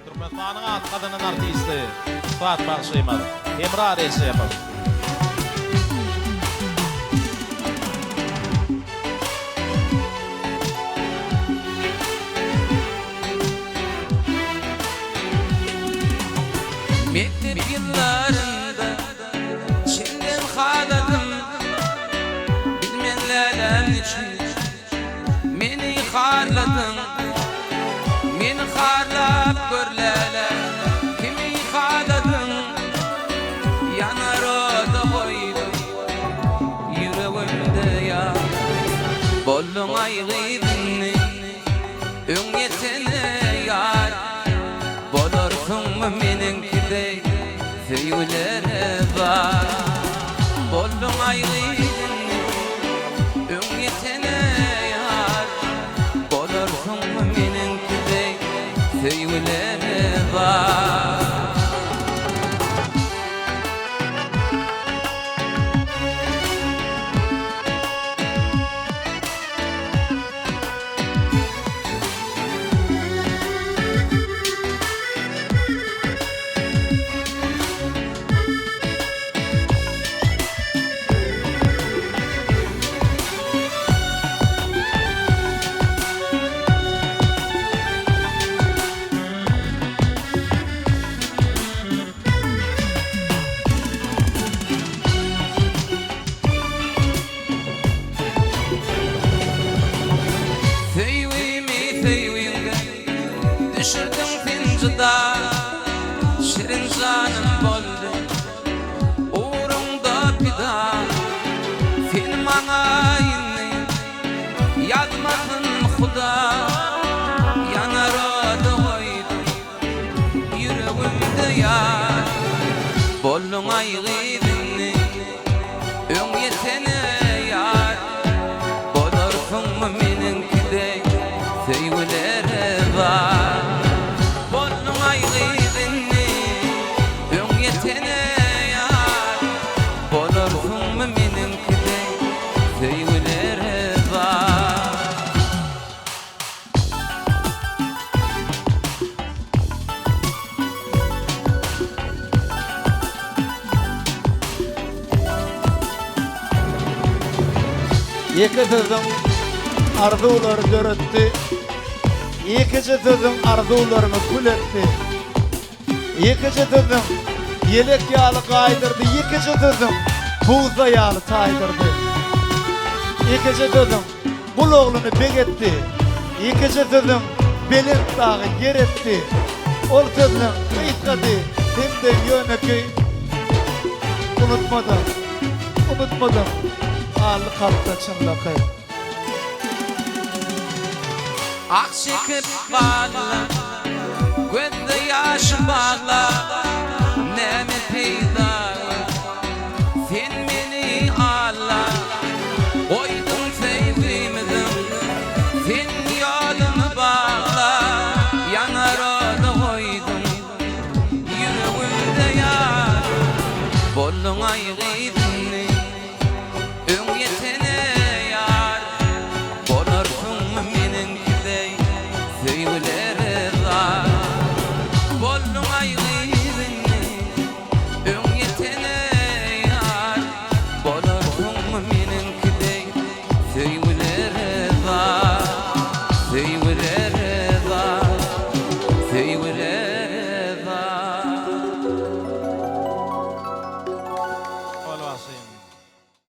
Türkmenistan'ın at kadının artisti Fuat Bakşıymalı. Emrah Reisi yapalım. Mektep yıllarında Çin'den haladım Bilmenlerden için Meni harladın Meni harlap görleler Kimi haladın Yanar o da koydum Yüreğimde ya Bollun aygıydın Ön yetene yar Bolursun mu meninkidey Feylere var Bollun aygıydın Ön yetene yar Bolursun mu meninkidey Feylere var Düşürdüm fincida Şirin canım boldu Uğrumda pida Film anayını Yadmasın Huda Yanar oda koydum Yüreğimde yar Bollun aygıydın Ön yetene yar Bolursun mu meninkidey Feylere var İki tızım arzuları dörüttü. İkinci tızım arzularını kul etti. İkinci tızım yelek yağlı kaydırdı. İkinci tızım buğza yağlı taydırdı. İkinci tızım bul oğlunu bek etti. İkinci tızım belin dağı yer etti. Ol tızım kıyıtladı. Hem de yöneki unutmadım. Ağlı kalpta çınlakay. Ak çekip bağla Gözde yaş bağla Nemi peyda Sen beni ağla Koydum sevdiğimden Sen yolunu bağla Yanar oda koydum Yüreğimde yar Bollun aygıydın Ön yetene yar Bolursun mu meninkidey Feylere var Bollun aygıydın Ön yetene yar Bolursun mu meninkidey Feylere var Feylere var Feylere var Ol vasıyım.